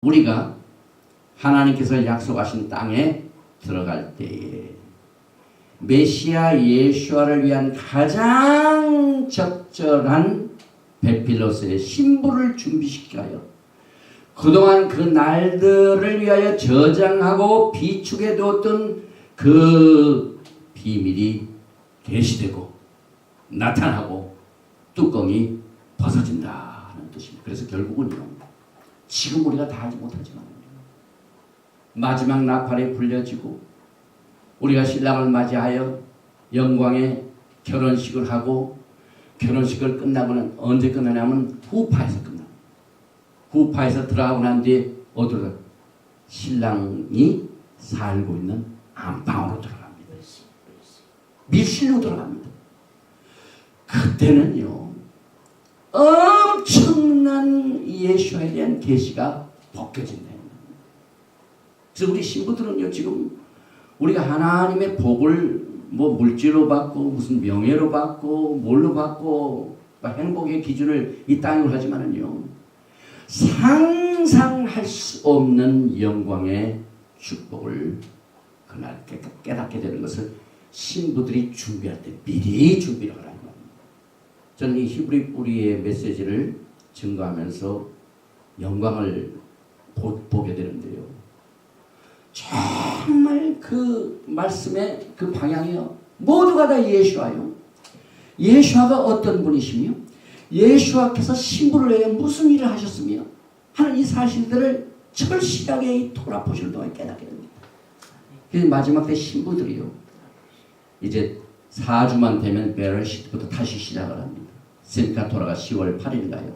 우리가 하나님께서 약속하신 땅에 들어갈 때에 메시아 예수아를 위한 가장 적절한 베필로스의 신부를 준비시켜요. 그동안 그 날들을 위하여 저장하고 비축해 두었던 그 비밀이 계시되고 나타나고 뚜껑이 벗어진다는 뜻입니다. 그래서 결국은요, 지금 우리가 다 하지 못하지만 마지막 나팔이 불려지고 우리가 신랑을 맞이하여 영광의 결혼식을 하고, 결혼식을 끝나고는 언제 끝나냐면 후파에서 끝납니다. 후파에서 들어가고 난 뒤에 어디로? 신랑이 살고 있는 안방으로 들어갑니다. 밀실로 들어갑니다. 그때는요, 엄청난 예수에 대한 계시가 벗겨진다. 그래서 우리 신부들은요, 지금 우리가 하나님의 복을 뭐 물질로 받고 무슨 명예로 받고 뭘로 받고 행복의 기준을 이 땅으로 하지만은요, 상상할 수 없는 영광의 축복을 그날 깨닫게 되는 것을 신부들이 준비할 때 미리 준비를 하라는 겁니다. 저는 이 히브리 뿌리의 메시지를 증거하면서 영광을 보게 되는데요, 정말 그 말씀의 그 방향이요, 모두가 다 예수와요. 예수와가 어떤 분이시며 예수와께서 신부를 위해 무슨 일을 하셨으며 하는 이 사실들을 철실하게 이 토라 보시는 동안 깨닫게 됩니다. 그래서 마지막 때 신부들이요, 이제 4주만 되면 베르시트부터 다시 시작을 합니다. 세미카 토라가 10월 8일인가요?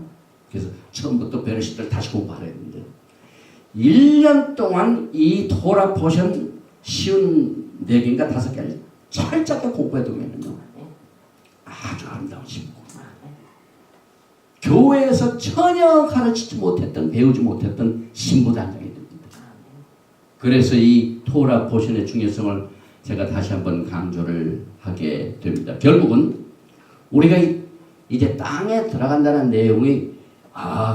그래서 처음부터 베르시트를 다시 공부하려 했는데 1년 동안 이 토라 포션 쉬운 4개인가 5개를 철저하게 공부해두면요, 아주 아름다운 신부. 교회에서 전혀 가르치지 못했던, 배우지 못했던 신부 단장이 됩니다. 그래서 이 토라 포션의 중요성을 제가 다시 한번 강조를 하게 됩니다. 결국은 우리가 이제 땅에 들어간다는 내용이,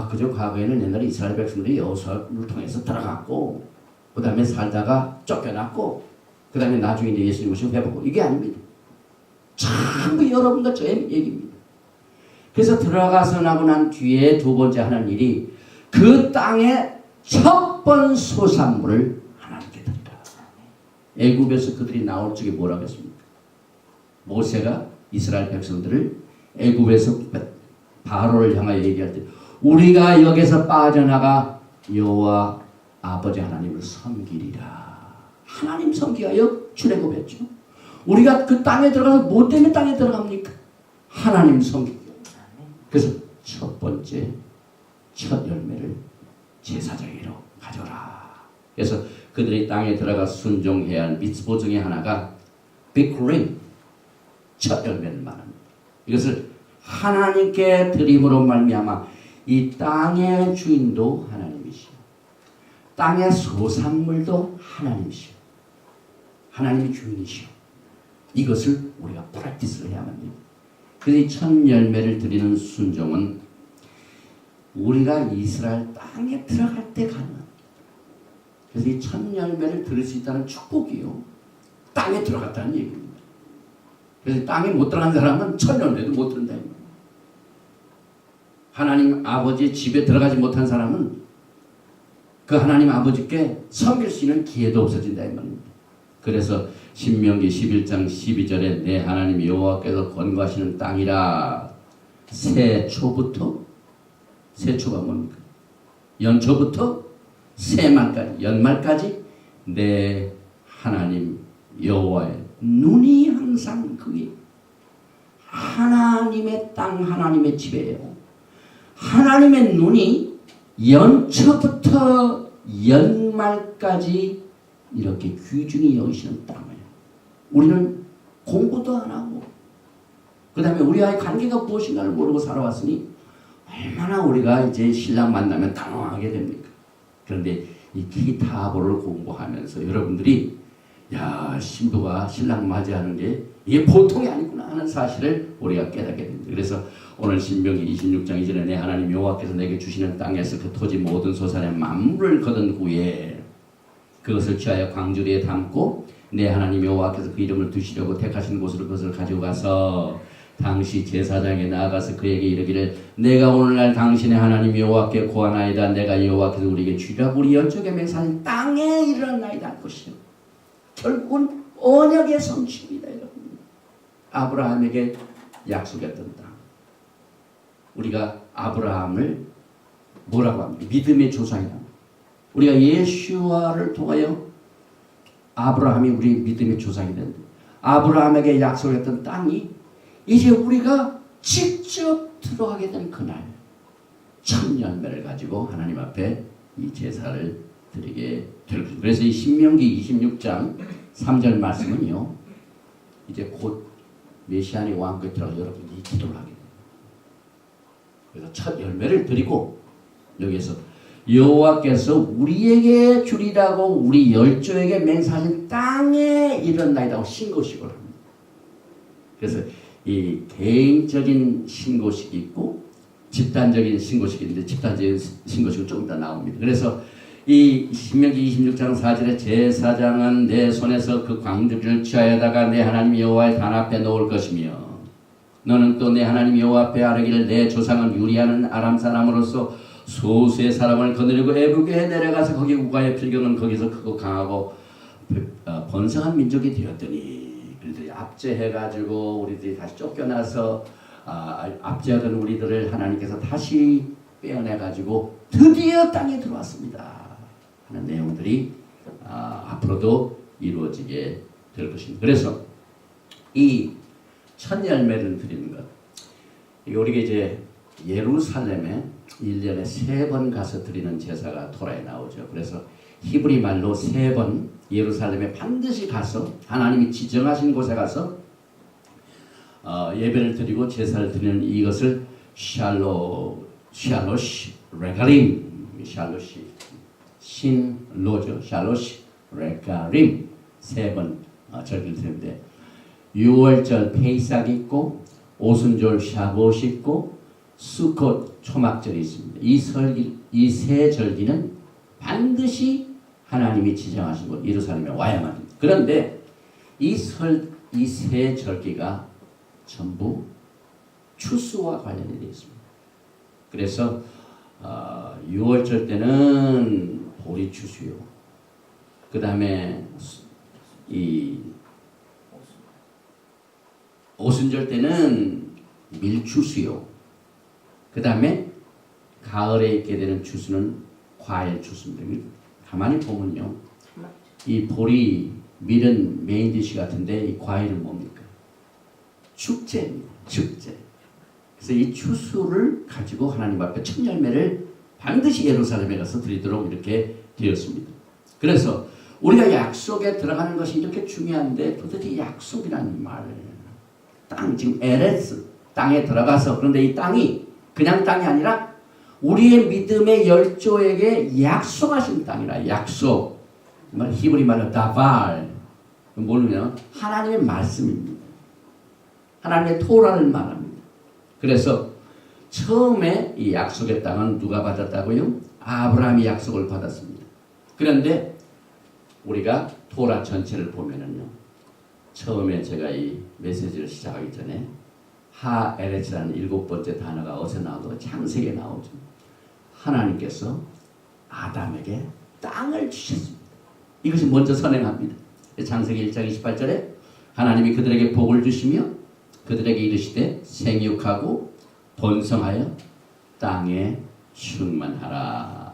그저 과거에는 옛날에 이스라엘 백성들이 여호수아를 통해서 들어갔고, 그 다음에 살다가 쫓겨났고, 그 다음에 나중에 이제 예수님 오시고 회복하고, 이게 아닙니다. 전부 여러분과 저의 얘기입니다. 그래서 들어가서 나고 난 뒤에 두 번째 하는 일이 그 땅의 첫 번 소산물을 하나님께 드리라. 애굽에서 그들이 나올 적에 뭐라고 했습니까? 모세가 이스라엘 백성들을 애굽에서 바로를 향하여 얘기할 때, 우리가 여기서 빠져나가 여호와 아버지 하나님을 섬기리라. 하나님 섬기하여 출애굽했죠. 우리가 그 땅에 들어가서 뭐 때문에 땅에 들어갑니까? 하나님 섬기기. 그래서 첫 번째 첫 열매를 제사장으로 가져라. 그래서 그들이 땅에 들어가 순종해야 할 미tzvot 중에 하나가 비크림, 첫 열매를 말합니다. 이것을 하나님께 드림으로 말미암아 이 땅의 주인도 하나님이시오, 땅의 소산물도 하나님이시오, 하나님이 주인이시오. 이것을 우리가 프랙티스를 해야만 됩니다. 그래서 이 첫 열매를 드리는 순종은 우리가 이스라엘 땅에 들어갈 때 가능합니다. 그래서 이 첫 열매를 드릴 수 있다는 축복이요, 땅에 들어갔다는 얘기입니다. 그래서 땅에 못 들어간 사람은 첫 열매도 못 들은다. 하나님 아버지의 집에 들어가지 못한 사람은 그 하나님 아버지께 섬길 수 있는 기회도 없어진다 이 말입니다. 그래서 신명기 11장 12절에 내 하나님 여호와께서 권고하시는 땅이라, 새초부터, 새초가 뭡니까? 연초부터 새말까지, 연말까지 내 하나님 여호와의 눈이 항상 그게 하나님의 땅, 하나님의 집이에요. 하나님의 눈이 연초부터 연말까지 이렇게 귀중히 여기시는 땅이에요. 우리는 공부도 안 하고, 그 다음에 우리와의 관계가 무엇인가를 모르고 살아왔으니 얼마나 우리가 이제 신랑 만나면 당황하게 됩니까? 그런데 이 기타보를 공부하면서 여러분들이 야, 신부가 신랑 맞이하는 게 이게 보통이 아니구나 하는 사실을 우리가 깨닫게 됩니다. 그래서 오늘 신명기 26장 이전에 내 하나님 여호와께서 내게 주시는 땅에서 그 토지 모든 소산의 만물을 거둔 후에 그것을 취하여 광주리에 담고 내 하나님 여호와께서 그 이름을 두시려고 택하신 곳으로 그것을 가지고 가서 당시 제사장에 나아가서 그에게 이르기를 내가 오늘날 당신의 하나님 여호와께 고하나이다. 내가 여호와께서 우리에게 주리라고 우리 열조의 맹세하신 땅에 이르렀나이다 할 것이요. 결국은 언약의 성취입니다. 여러분. 아브라함에게 약속했던 땅. 우리가 아브라함을 뭐라고 합니까? 믿음의 조상이라. 우리가 예수와를 통하여 아브라함이 우리 믿음의 조상이 된다. 아브라함에게 약속했던 땅이 이제 우리가 직접 들어가게 된 그날 첫 열매를 가지고 하나님 앞에 이 제사를 드리게 될 것입니다. 그래서 이 신명기 26장 3절 말씀은요. 이제 곧 메시아의 왕국에 들어가서 여러분이 기도를 하게 됩니다. 그래서 첫 열매를 드리고 여기에서 여호와께서 우리에게 주리라고 우리 열조에게 맹세하신 땅에 이르렀나이다 신고식을 합니다. 그래서 이 개인적인 신고식이 있고 집단적인 신고식이 있는데 집단적인 신고식은 조금 더 나옵니다. 그래서 이 신명기 26장 4절에 제사장은 내 손에서 그 광주리를 취하여다가 내 하나님 여호와의 단 앞에 놓을 것이며 너는 또 내 하나님 여호와 앞에 아뢰기를 내 조상은 유리하는 아람 사람으로서 소수의 사람을 거느리고 애굽에 내려가서 거기 우가의 필경은 거기서 크고 강하고 번성한 민족이 되었더니 그들이 압제해가지고 우리들이 다시 쫓겨나서 압제하던 우리들을 하나님께서 다시 빼어내가지고 드디어 땅에 들어왔습니다 하는 내용들이 앞으로도 이루어지게 될 것입니다. 그래서 이 첫 열매를 드리는 것 이게 우리가 이제 예루살렘에 1년에 3번 가서 드리는 제사가 토라에 나오죠. 그래서 히브리 말로 3번 예루살렘에 반드시 가서 하나님이 지정하신 곳에 가서 예배를 드리고 제사를 드리는 이것을 샬롯 레가림 샬롯이 신로죠. 샬롯 레가림 3번 절기를 드리는데 6월절 페이삭 있고 오순절 샤봇 있고 수콧 초막절이 있습니다. 이 세 절기는 반드시 하나님이 지정하신 곳 예루살렘에 와야만 합니다. 그런데 이 세 절기가 전부 추수와 관련이 되어 있습니다. 그래서 6월절 때는 보리 추수요. 그 다음에 이 오순절 때는 밀추수요. 그 다음에 가을에 있게 되는 추수는 과일 추수입니다. 가만히 보면요. 이 보리, 밀은 메인 디시 같은데 이 과일은 뭡니까? 축제입니다. 축제. 그래서 이 추수를 가지고 하나님 앞에 첫 열매를 반드시 예루살렘에 가서 드리도록 이렇게 되었습니다. 그래서 우리가 약속에 들어가는 것이 이렇게 중요한데 도대체 약속이라는 말 땅, 지금 에레스 땅에 들어가서 그런데 이 땅이 그냥 땅이 아니라 우리의 믿음의 열조에게 약속하신 땅이라 약속 히브리 말로 다발 뭐냐면 하나님의 말씀입니다. 하나님의 토라를 말합니다. 그래서 처음에 이 약속의 땅은 누가 받았다고요? 아브라함이 약속을 받았습니다. 그런데 우리가 토라 전체를 보면은요. 처음에 제가 이 메시지를 시작하기 전에 하에레츠라는 7번째 단어가 어디서 나오고 창세기에 나오죠. 하나님께서 아담에게 땅을 주셨습니다. 이것이 먼저 선행합니다. 창세기 1장 28절에 하나님이 그들에게 복을 주시며 그들에게 이르시되 생육하고 번성하여 땅에 충만하라.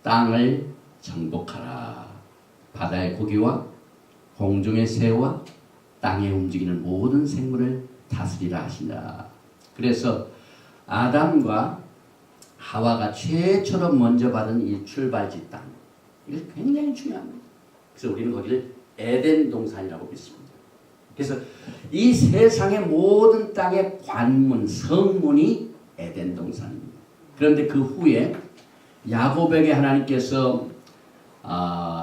땅을 정복하라. 바다의 고기와 공중의 새와 땅에 움직이는 모든 생물을 다스리라 하시니라. 그래서 아담과 하와가 최초로 먼저 받은 이 출발지 땅 이게 굉장히 중요합니다. 그래서 우리는 거기를 에덴 동산이라고 믿습니다. 그래서 이 세상의 모든 땅의 관문, 성문이 에덴 동산입니다. 그런데 그 후에 야곱에게 하나님께서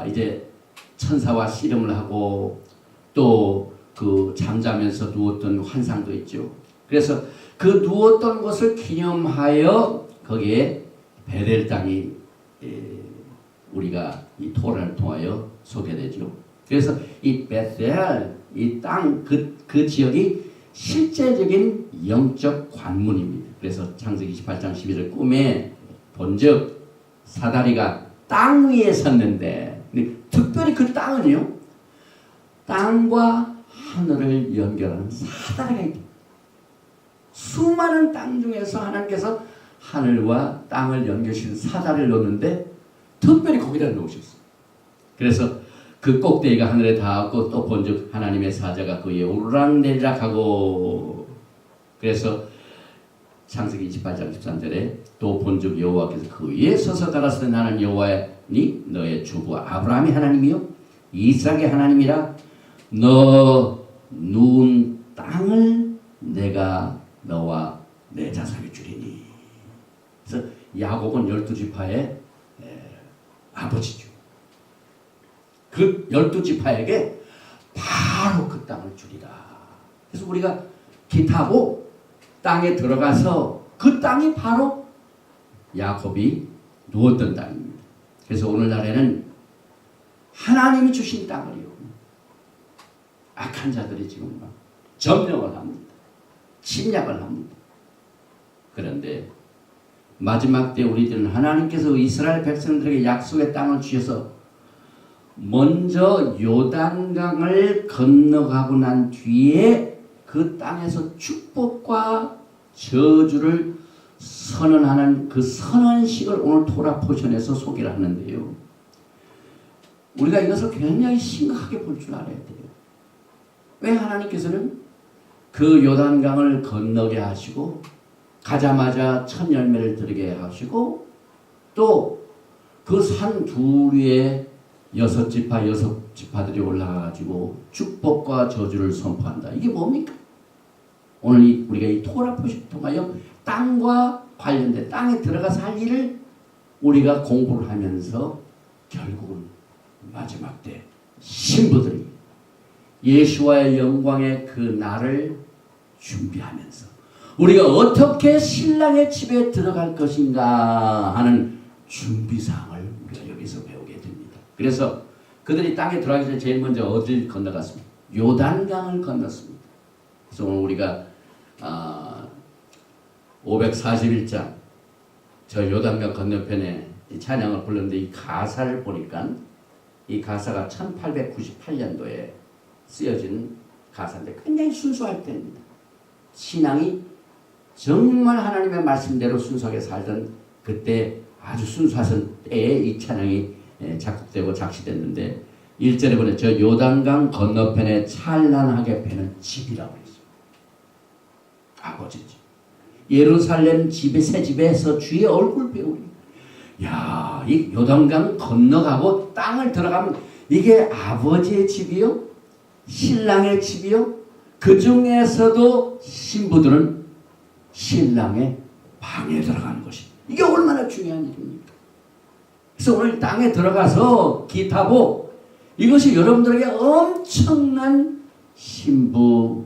이제 천사와 씨름을 하고 또 그 잠자면서 누웠던 환상도 있죠. 그래서 그 누웠던 것을 기념하여 거기에 베델 땅이 우리가 이 토라를 통하여 소개되죠. 그래서 이 베델 이 땅 그 지역이 실제적인 영적 관문입니다. 그래서 창세기 28장 11절 꿈에 본즉 사다리가 땅 위에 섰는데 특별히 그 땅은요 땅과 하늘을 연결하는 사다리가 있다. 수많은 땅 중에서 하나님께서 하늘과 땅을 연결시키는 사다리를 놓는데 특별히 거기다 놓으셨어요. 그래서 그 꼭대기가 하늘에 닿았고 또 본즉 하나님의 사자가 그 위에 오르락내리락 하고 그래서 창세기 28장 13절에 또 본즉 여호와께서 그 위에 서서 가라사대 나는 여호와니 너의 주부 아브라함의 하나님이요 이삭의 하나님이라 너 누운 땅을 내가 너와 내 자손에 주리니. 그래서 야곱은 12지파의 아버지죠. 그 12지파에게 바로 그 땅을 주리라. 그래서 우리가 기타고 땅에 들어가서 그 땅이 바로 야곱이 누웠던 땅입니다. 그래서 오늘날에는 하나님이 주신 땅을요 악한 자들이 지금 막 점령을 합니다. 침략을 합니다. 그런데 마지막 때 우리들은 하나님께서 이스라엘 백성들에게 약속의 땅을 주셔서 먼저 요단강을 건너가고 난 뒤에 그 땅에서 축복과 저주를 선언하는 그 선언식을 오늘 토라 포션에서 소개를 하는데요. 우리가 이것을 굉장히 심각하게 볼 줄 알아야 돼요. 왜 하나님께서는 그 요단강을 건너게 하시고 가자마자 첫 열매를 들게 하시고 또 그 산 둘 위에 6지파들이 올라가가지고 축복과 저주를 선포한다. 이게 뭡니까? 오늘 우리가 이 토라 포식을 통하여 땅과 관련된 땅에 들어가 살 일을 우리가 공부를 하면서 결국은 마지막 때 신부들이 예수와의 영광의 그 날을 준비하면서 우리가 어떻게 신랑의 집에 들어갈 것인가 하는 준비사항을 우리가 여기서 배우게 됩니다. 그래서 그들이 땅에 들어가기 전에 제일 먼저 어디를 건너갔습니까? 요단강을 건넜습니다. 그래서 오늘 우리가 541장 저 요단강 건너편에 이 찬양을 불렀는데 이 가사를 보니까 이 가사가 1898년도에 쓰여진 가사인데 굉장히 순수할 때입니다. 신앙이 정말 하나님의 말씀대로 순수하게 살던 그때 아주 순수하던 때에 이 찬양이 작곡되고 작시됐는데 1절에 보면 저 요단강 건너편에 찬란하게 배는 집이라고 했어요. 아버지 집. 예루살렘 집에 새 집에서 주의 얼굴 배우리. 야, 이 요단강 건너가고 땅을 들어가면 이게 아버지의 집이요? 신랑의 집이요? 그 중에서도 신부들은 신랑의 방에 들어가는 것이 이게 얼마나 중요한 일입니까? 그래서 오늘 땅에 들어가서 기타보 이것이 여러분들에게 엄청난 신부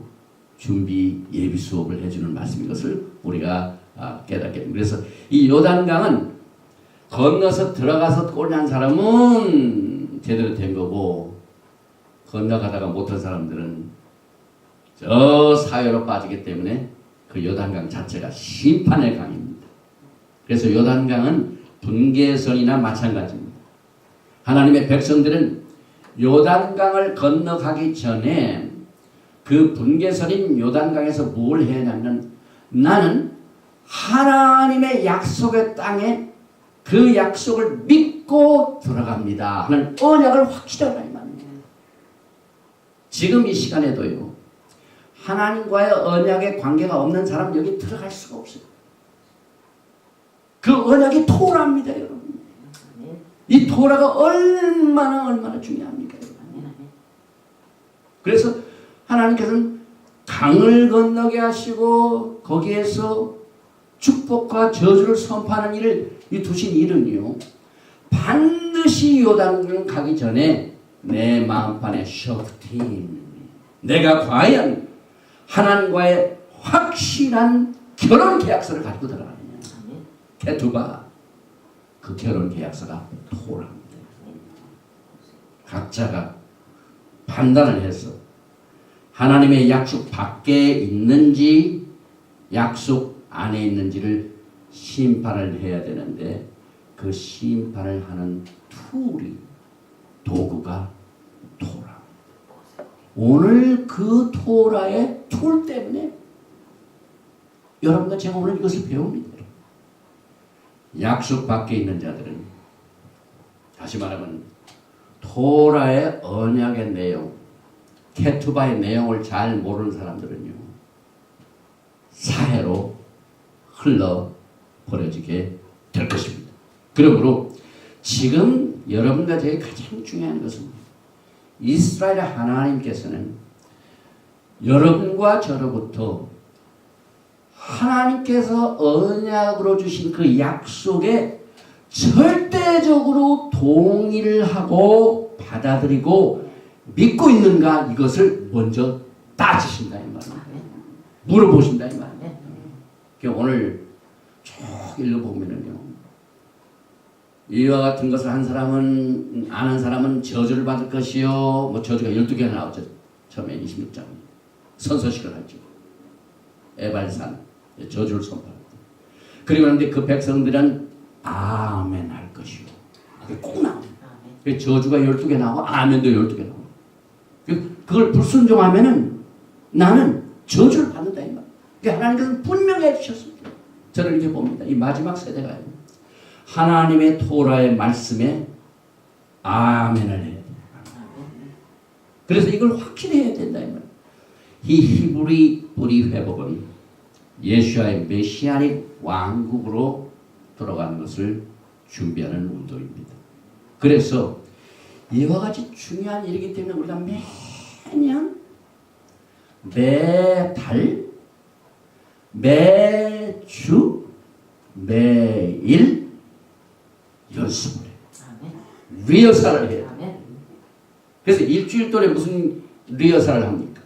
준비 예비 수업을 해주는 말씀인 것을 우리가 깨닫게 됩니다. 그래서 이 요단강은 건너서 들어가서 꼴난 사람은 제대로 된 거고 건너가다가 못한 사람들은 저 사회로 빠지기 때문에 그 요단강 자체가 심판의 강입니다. 그래서 요단강은 분계선이나 마찬가지입니다. 하나님의 백성들은 요단강을 건너가기 전에 그 분계선인 요단강에서 뭘 해야 하냐면 나는 하나님의 약속의 땅에 그 약속을 믿고 들어갑니다 하는 언약을 확실하게 하는 말입니다. 지금 이 시간에도요. 하나님과의 언약의 관계가 없는 사람 여기 들어갈 수가 없어요. 그 언약이 토라입니다, 여러분. 이 토라가 얼마나 중요합니까, 여러분. 그래서 하나님께서는 강을 건너게 하시고 거기에서 축복과 저주를 선포하는 일을 이 두신 일은요. 반드시 요단강 가기 전에 내 마음판에 쇼프틴 내가 과연 하나님과의 확실한 결혼 계약서를 가지고 들어가느냐. 케투바 그 결혼 계약서가 토라입니다. 각자가 판단을 해서 하나님의 약속 밖에 있는지 약속 안에 있는지를 심판을 해야 되는데 그 심판을 하는 툴이 도구가 토라. 오늘 그 토라의 툴 때문에 여러분과 제가 오늘 이것을 배웁니다. 약속 밖에 있는 자들은 다시 말하면 토라의 언약의 내용, 케투바의 내용을 잘 모르는 사람들은요 사해로 흘러 버려지게 될 것입니다. 그러므로 지금 여러분과 제가 가장 중요한 것은 이스라엘 하나님께서는 여러분과 저로부터 하나님께서 언약으로 주신 그 약속에 절대적으로 동의를 하고 받아들이고 믿고 있는가 이것을 먼저 따지신다 이 말이에요. 물어보신다 이 말이에요. 오늘 쭉 읽어보면요 이와 같은 것을 한 사람은 아는 사람은 저주를 받을 것이요. 뭐 저주가 12개가 나오죠. 처음에 26장 선서식을 하죠. 에발산 저주를 선포합니다. 그리고 그런데 그 백성들은 아멘 할 것이요. 꼭 나옵니다. 저주가 12개 나오고 아멘도 12개 나오고 그걸 불순종하면은 나는 저주를 받는다 이 말. 하나님께서는 분명히 해주셨습니다. 저는 이렇게 봅니다. 이 마지막 세대가요. 하나님의 토라의 말씀에 아멘을 해야 돼요. 그래서 이걸 확실히 해야 된다 이 말. 이 히브리 뿌리 회복은 예수와의 메시아닉 왕국으로 돌아가는 것을 준비하는 운동입니다. 그래서 이와 같이 중요한 일이기 때문에 우리가 매년 매달 매주 매일 연습을 해요. 리허설을 해요. 그래서 일주일 동안에 무슨 리허설을 합니까?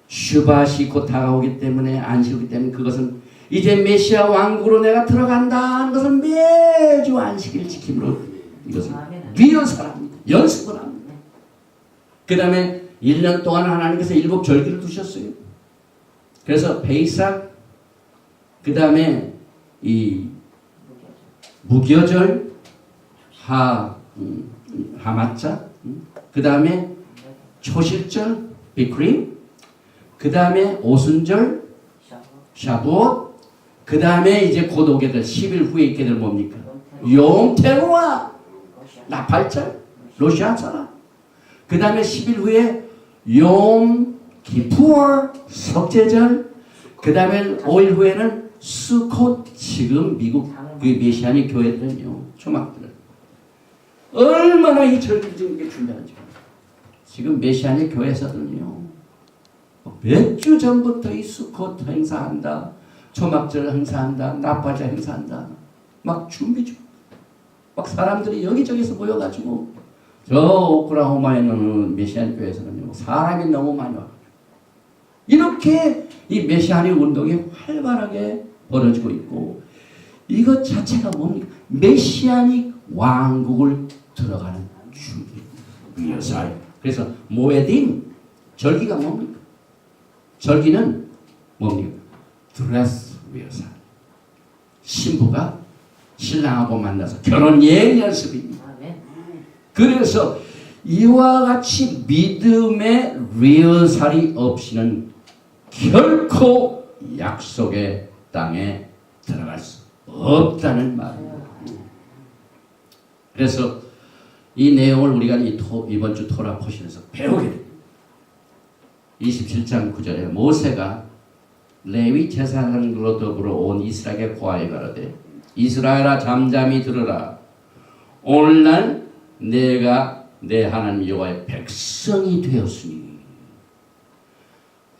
슈바시 곧 다가오기 때문에 안식이기 때문에 그것은 이제 메시아 왕국으로 내가 들어간다 하는 것을 매주 안식일 지킴으로 이것을 리허설합니다. 연습을 합니다. 그 다음에 1년 동안 하나님께서 7절기를 두셨어요. 그래서 베이삭 그 다음에 이 무교절 하마자 그 다음에 초실절 비크림 그 다음에 오순절 샤부옷 그 다음에 이제 곧 오게 될 10일 후에 있게 될 뭡니까? 용태루와 나팔절 로시아사라 그 다음에 10일 후에 용 기푸어 석제절 그 다음에 5일 후에는 수콧 지금 미국 그 메시아닉 교회들은요 초막들은 얼마나 이 절기를 지금 준비하는지 지금 메시아닉 교회에서는요 몇 주 전부터 이 수콧 행사한다 초막절 행사한다 나팔절 행사한다 막 준비 중 막 사람들이 여기저기서 모여가지고 저 오클라호마에 있는 메시아닉 교회에서는요 사람이 너무 많이 와요. 이렇게 이 메시아닉 운동이 활발하게 벌어지고 있고 이것 자체가 뭡니까? 메시아닉 왕국을 들어가는 준비 리허설. 그래서 모에딘 절기가 뭡니까? 절기는 뭡니까? 드레스 리허설. 신부가 신랑하고 만나서 결혼 예행 연습입니다. 그래서 이와 같이 믿음의 리허설이 없이는 결코 약속의 땅에 들어갈 수 없다는 말입니다. 그래서 이 내용을 우리가 이번 주 토라 포션에서 배우게 됩니다. 27장 9절에 모세가 레위 제사장들로 더불어 온 이스라엘에 고하여 가로되 이스라엘아 잠잠히 들으라. 오늘날 내가 내 하나님 여호와의 백성이 되었으니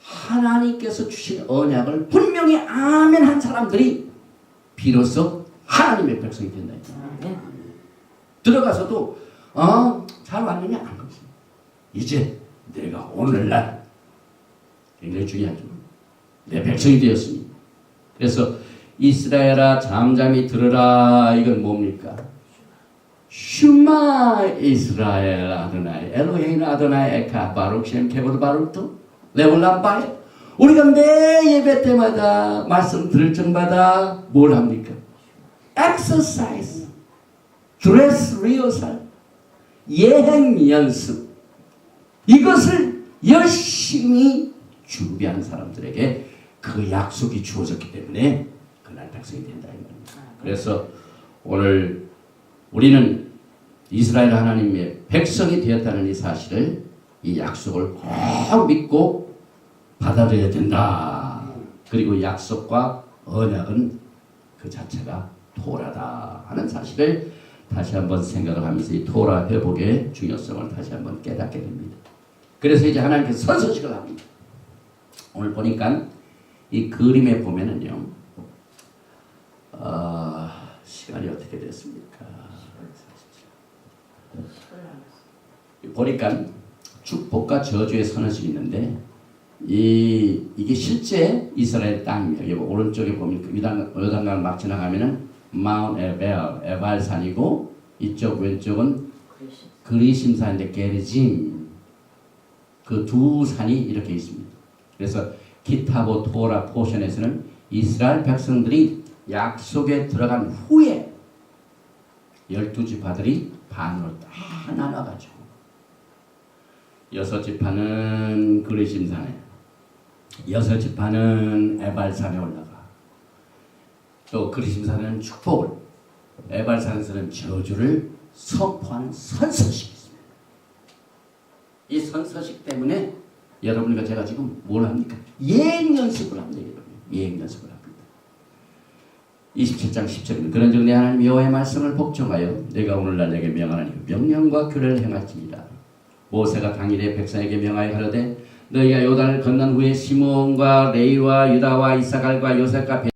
하나님께서 주신 언약을 분명히 아멘 한 사람들이 비로소 하나님의 백성이 된다. 들어가서도 잘 왔느냐? 안 그렇지. 이제 내가 오늘날 굉장히 중요하죠. 내 백성이 되었으니. 그래서 이스라엘아 잠잠히 들으라. 이건 뭡니까? 슈마 이스라엘 아도나이 엘로헤인 아도나이 에카 바룩 셴 케보드 바룩도 레올람 바에 우리가 매 예배 때마다 말씀 들을 적마다 뭘 합니까? exercise, dress rehearsal, 예행 연습 이것을 열심히 준비하는 사람들에게 그 약속이 주어졌기 때문에 그날 백성이 된다 이 말입니다. 그래서 오늘 우리는 이스라엘 하나님의 백성이 되었다는 이 사실을 이 약속을 꼭 믿고 받아들여야 된다. 그리고 약속과 언약은 그 자체가 토라다 하는 사실을 다시 한번 생각을 하면서 이 토라 회복의 중요성을 다시 한번 깨닫게 됩니다. 그래서 이제 하나님께서 선서식을 합니다. 오늘 보니까 이 그림에 보면은요, 시간이 어떻게 됐습니까? 보니까 축복과 저주의 선언식이 있는데 이게 실제 이스라엘 땅이에요. 여기 오른쪽에 보면 요단강을 막 지나가면은 마운트 에발산이고 이쪽 왼쪽은 그리심산인데 게르짐 그 두 산이 이렇게 있습니다. 그래서 기타보 토라 포션에서는 이스라엘 백성들이 약속에 들어간 후에 12지파들이 반으로 다 나눠가지고 6지파는 그리심산에 6지파는 에발산에 올라가 또 그리심산에는 축복을 에발산에서는 저주를 선포하는 선서식이 있습니다. 이 선서식 때문에 여러분과 제가 지금 뭘 합니까? 예행 연습을 합니다. 여러분. 예행 연습을 합니다. 27장 10절입니다. 그런즉 내 하나님 여호와의 말씀을 복종하여 내가 오늘날 내게 명하는 명령과 규례를 행할지니라. 모세가 당일에 백성에게 명하여 가로되 너희가 요단을 건넌 후에 시므온과 레위와 유다와 이사갈과 요셉과